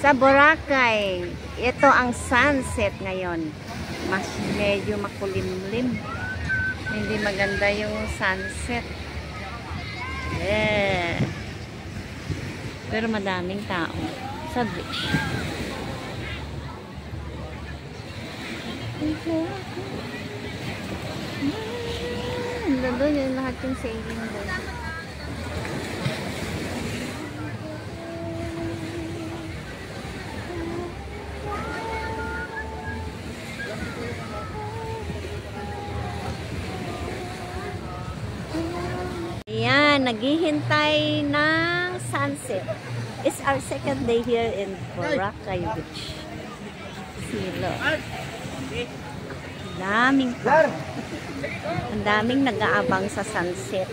Sa Boracay, ito ang sunset ngayon. Mas medyo makulimlim. Hindi maganda yung sunset. Yeah. Pero madaming tao sa beach. Doon yung lahat yung sailing boat. Ayan, naghihintay ng sunset. It's our second day here in Boracay Beach. Silo. Daming tao. Ang daming nag-aabang sa sunset.